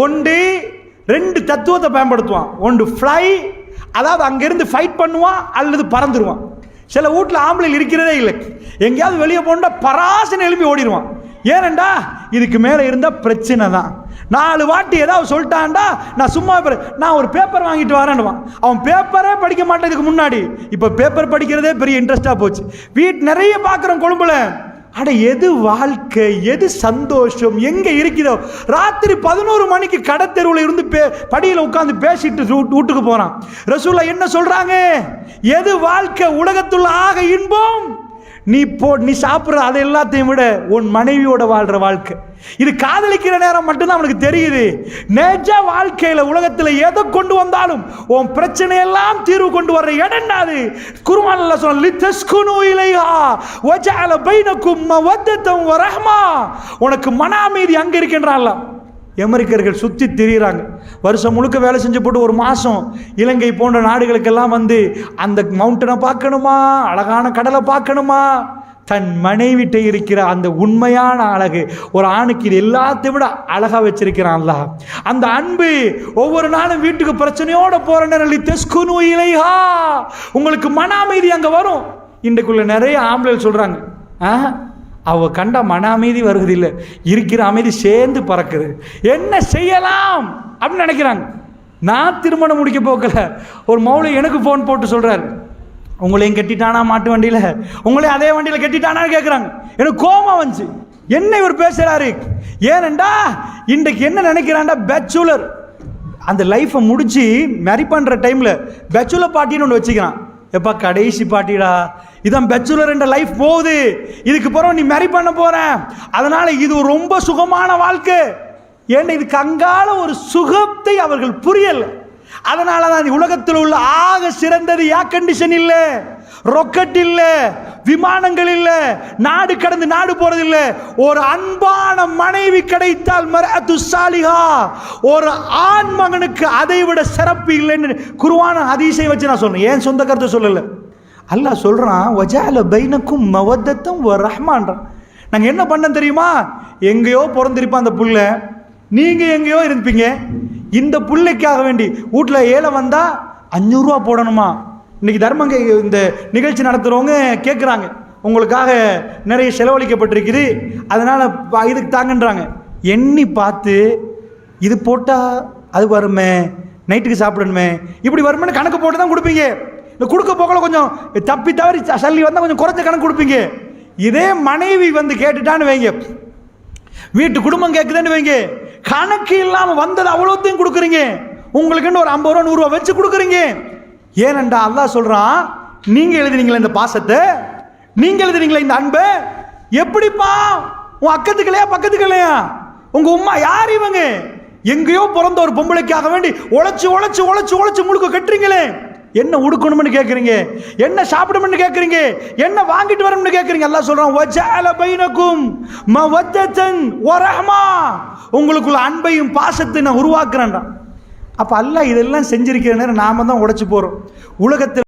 ஒன்று ரெண்டு தத்துவத்தை பயன்படுத்துவான். ஒன்று ஃப்ளை, அதாவது அங்கிருந்து ஃபைட் பண்ணுவான், அல்லது பறந்துடுவான். சில வீட்டில் ஆம்பளையில் இருக்கிறதே இல்லை, எங்கேயாவது வெளியே போனா பராசனை எழுப்பி ஓடிடுவான். ஏனண்டா இதுக்கு மேலே இருந்தால் பிரச்சனை தான். 4 வாட்டி ஏதாவது சொல்லிட்டான்டா, நான் சும்மா நான் ஒரு பேப்பர் வாங்கிட்டு வரேன்னுவான். அவன் பேப்பரே படிக்க மாட்டேன் இதுக்கு முன்னாடி. இப்போ பேப்பர் படிக்கிறதே பெரிய இன்ட்ரெஸ்டாக போச்சு. நிறைய பார்க்குறோம் கொழும்புல. அட எது வாழ்க்கை, எது சந்தோஷம் எங்கே இருக்குதோ? ராத்திரி 11 மணிக்கு கடத்தெருவில் இருந்து படியில் உட்காந்து பேசிட்டு வீட்டுக்கு போகிறான். ரசூலா என்ன சொல்கிறாங்க? எது வாழ்க்கை, உலகத்துள்ள ஆக இன்பம் நீ சாப்பிட்ற அதை எல்லாத்தையும் விட உன் மனைவியோட வாழ்கிற வாழ்க்கை. இது காதலிக்கிற நேரம் மட்டும்தான் அவனுக்கு தெரியுது. நேஜ வாழ்க்கையில் உலகத்தில் எதை கொண்டு வந்தாலும் உன் பிரச்சனையெல்லாம் தீர்வு கொண்டு வர்ற இடம் அது. குர்ஆன் அல்லாஹ் சொல்றான், லிதஸ்குனு இலைஹா வஜஅல பைனக்கும் மவத்தத்தம் வரஹ்மா. உனக்கு மன அமைதி அங்கே இருக்கின்றான்ல. அமெரிக்கர்கள் சுற்றி திரிகிறாங்க, வருஷம் முழுக்க வேலை செஞ்சு போட்டு ஒரு மாதம் இலங்கை போன்ற நாடுகளுக்கெல்லாம் வந்து அந்த மவுண்டனை பார்க்கணுமா, அழகான கடலை பார்க்கணுமா. தன் மனைவிட்ட இருக்கிற அந்த உண்மையான அழகு ஒரு ஆணுக்கு இது எல்லாத்தையும் விட அழகாக வச்சிருக்கிறான் அல்லாஹ். அந்த அன்பு ஒவ்வொரு நாளும் வீட்டுக்கு பிரச்சனையோட போற நேரம் தெஸ்குனு இலைஹா, உங்களுக்கு மன அமைதி அங்கே வரும். இன்றைக்குள்ள நிறைய ஆம்பளைகள் சொல்றாங்க, அவ கண்ட மன அமைதி வருகிறது இல்லை, இருக்கிற அமைதி சேர்ந்து பறக்குது. என்ன செய்யலாம் அப்படின்னு நினைக்கிறாங்க. நான் திருமணம் முடிக்க போக்கல, ஒரு மௌலை எனக்கு ஃபோன் போட்டு சொல்றாரு, உங்களையும் கட்டிட்டானா மாட்டு வண்டியில், உங்களையும் அதே வண்டியில் கட்டிட்டானான்னு கேட்குறாங்க. எனக்கு கோபம் வந்துச்சு, என்ன இவர் பேசுறாரு. ஏனண்டா இன்றைக்கு என்ன நினைக்கிறான்டா, பேச்சுலர் அந்த லைஃப்பை முடிச்சு மேரி பண்ணுற டைமில் பேச்சுலர் பார்ட்டின்னு ஒன்று வச்சுக்கிறான். எப்பா கடைசி பார்ட்டிடா, இதான் பேச்சுலர் என்ற லைஃப் போகுது, இதுக்கு பிறகு நீ மேரி பண்ண போற, அதனால இது ரொம்ப சுகமான வாழ்க்கை. ஏன்னா இதுக்கு அங்கால ஒரு சுகத்தை அவர்கள் புரியல. அதனால தான் உலகத்தில் உள்ள ஆக சிறந்தது ஏர் கண்டிஷன் இல்லை, ராக்கெட் இல்லை, விமானங்கள் இல்லை, நாடு கடந்து நாடு போறது இல்லை. ஒரு அன்பான மனைவி கிடைத்தால் மர்அத்து சாலிஹா, ஒரு ஆண் மகனுக்கு அதை விட சிறப்பு இல்லைன்னு குர்ஆன் ஹதீஸை வச்சு நான் சொன்னேன், ஏன் சொந்த கருத்தை சொல்லல. அல்லாஹ் சொல்றான், வஜஅல பைனக்கும் மவத்தத்தம் வ ரஹ்மான்றான். நாங்க என்ன பண்ண தெரியுமா? எங்கேயோ பிறந்திருப்பான் அந்த புள்ள, நீங்க எங்கேயோ இருப்பீங்க. இந்த பிள்ளைக்காக வேண்டி வீட்டில் ஏழை வந்தா 500 ரூபா போடணுமா? இன்னைக்கு தர்மங்க இந்த நிகழ்ச்சி நடத்துறவங்க கேட்குறாங்க, உங்களுக்காக நிறைய செலவழிக்கப்பட்டிருக்குது, அதனால இதுக்கு தாங்கன்றாங்க. எண்ணி பார்த்து இது போட்டால் அது வருமே, நைட்டுக்கு சாப்பிடணுமே, இப்படி வருமே கணக்கு போட்டு தான் கொடுப்பீங்க. இந்த கொடுக்க போகல கொஞ்சம் தப்பி தவறி சல்லி வந்தால் கொஞ்சம் குறைச்ச கணக்கு கொடுப்பீங்க. இதே மனைவி வந்து கேட்டுட்டான்னு வைங்க, வீட்டு குடும்பம் கேட்குதுன்னு வைங்க, கணக்கு இல்லாமல் வந்தது அவ்வளோத்தையும் கொடுக்குறீங்க. உங்களுக்குன்னு ஒரு 50 ரூபா 100 ரூபா வச்சு கொடுக்குறீங்க. ஏனண்டா அல்லாஹ் சொல்றான், நீங்க எழுதுனீங்களா இந்த பாசத்தை, நீங்க எழுதுனீங்களா இந்த அன்பை, எப்படிப்பா உன் அக்கத்துக்கலையா பக்கத்துக்கலையா, உங்க உம்மா யார் இவங்க, எங்கேயோ பிறந்த ஒரு பொம்பளைக்காக வேண்டி உழைச்சு உழைச்சு உழைச்சு உழைச்சு முழுக்க கட்டுறீங்களே. என்ன உடுக்கணும்னு கேட்குறீங்க, என்ன சாப்பிடணும்னு கேட்குறீங்க, என்ன வாங்கிட்டு வரணும்னு கேட்குறீங்க. அல்லாஹ் சொல்றான், வஜஅல பைனக்கும் மவத்தத்தன் வ ரஹ்மா, உங்களுக்குள்ள அன்பையும் பாசத்தை நான் உருவாக்குறேன்டா. அப்போ அல்லாஹ் இதெல்லாம் செஞ்சிருக்கிற நேரம் நாம தான் உடைச்சு போறோம். உலகத்தில்